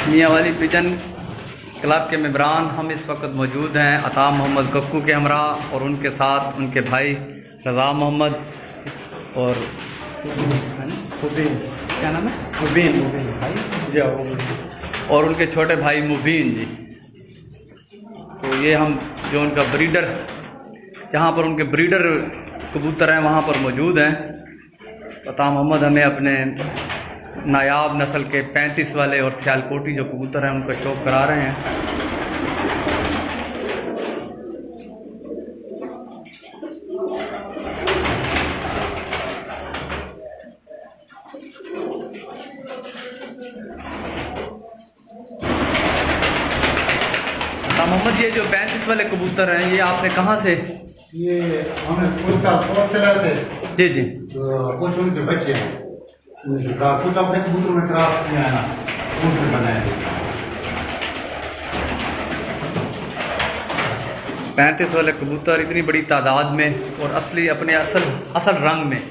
मियाँ वाली pigeon club के मेंबरान हम इस वक्त मौजूद हैं अता मोहम्मद कक्कू के हमरा और उनके साथ उनके भाई रज़ा मोहम्मद और क्या नाम है मुबीन भाई और उनके छोटे भाई मुबीन जी। तो ये हम जो उनका ब्रीडर जहाँ पर उनके ब्रीडर कबूतर हैं वहाँ पर मौजूद हैं। अता मोहम्मद हमें अपने नायाब नस्ल के 35 वाले और सियालकोटी जो कबूतर हैं उनका शौक़ करा रहे हैं। अता मोहम्मद ये जो 35 वाले कबूतर हैं ये आपने कहाँ से? ये हमें कुछ साल से लाए थे। जी जी। तो कुछ उनके बच्चे हैं कुछ अपने कबूतर में क्रॉस किया है ना कबूतर बनाए 35 वाले कबूतर इतनी बड़ी तादाद में और असली अपने असल रंग में।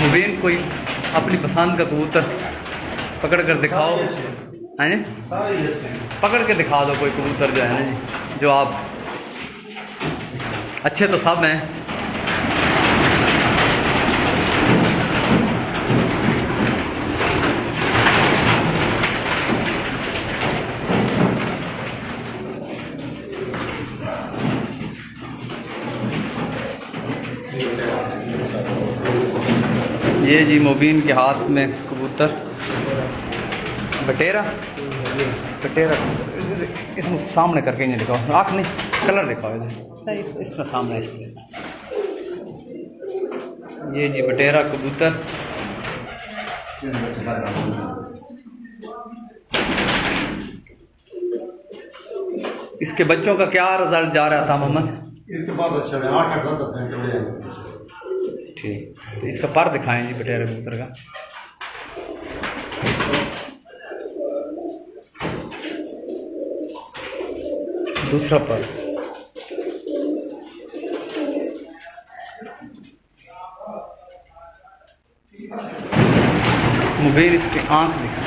मुबीन कोई अपनी पसंद का कबूतर पकड़ कर दिखाओ। हैं पकड़ के दिखा दो कोई कबूतर जो है ना जी जो आप अच्छे तो सब हैं। ये जी मुबीन के हाथ में कबूतर बटेरा इसमें सामने करके नहीं दिखाओ आँख नहीं कलर दिखाओ इधर इस तरह सामने इस तरह। ये जी बटेरा कबूतर इसके बच्चों का क्या रिजल्ट जा रहा था मोहम्मद? इसके बाद अच्छा है 8-10 ठीक। तो इसका पर दिखाएं जी बटेरा कबूतर का। दूसरा पर मुबीन इसकी आंख दिखा।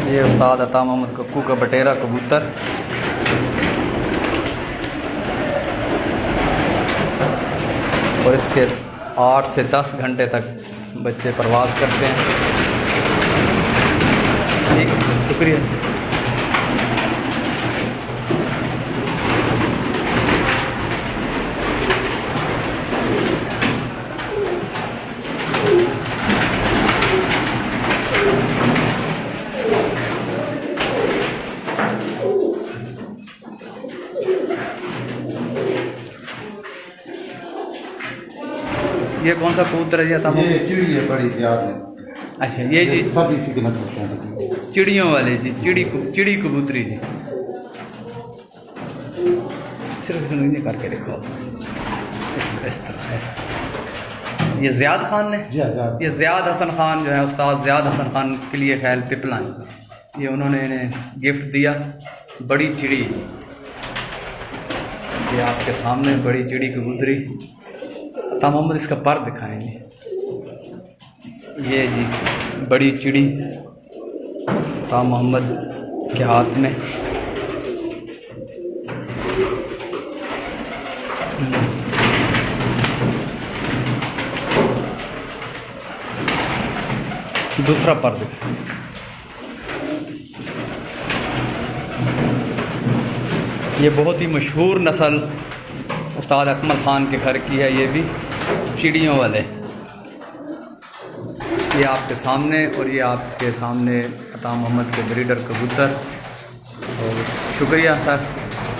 ये उस्ताद अता मोहम्मद कक्कू का बटेरा कबूतर और इसके 8 से 10 घंटे तक बच्चे प्रवास करते हैं। ठीक शुक्रिया। ये कौन सा कबूतर है? ये चिड़ी है बड़ी याद है। अच्छा ये जी सब इसी के नस्ल के हैं चिड़ियों वाले जी चिड़ी कबूतरी जी। सिर्फ नहीं करके देखो इस तरह। ये ज़ियाद खान ने ये ज़ियाद हसन खान जो है उस्ताद ज़ियाद हसन खान के लिए ख्याल पिपला ये उन्होंने इन्हें गिफ्ट दिया बड़ी चिड़ी। ये आपके सामने बड़ी चिड़ी कबूतरी। अता मोहम्मद इसका पर दिखाएंगे। ये जी बड़ी चिड़ी अता मोहम्मद के हाथ में। दूसरा पर दिखाएं। ये बहुत ही मशहूर नस्ल उस्ताद अकमल ख़ान के घर की है ये भी, चिड़ियों वाले। ये आपके सामने, और ये आपके सामने अता मोहम्मद के ब्रीडर कबूतर। और शुक्रिया सर।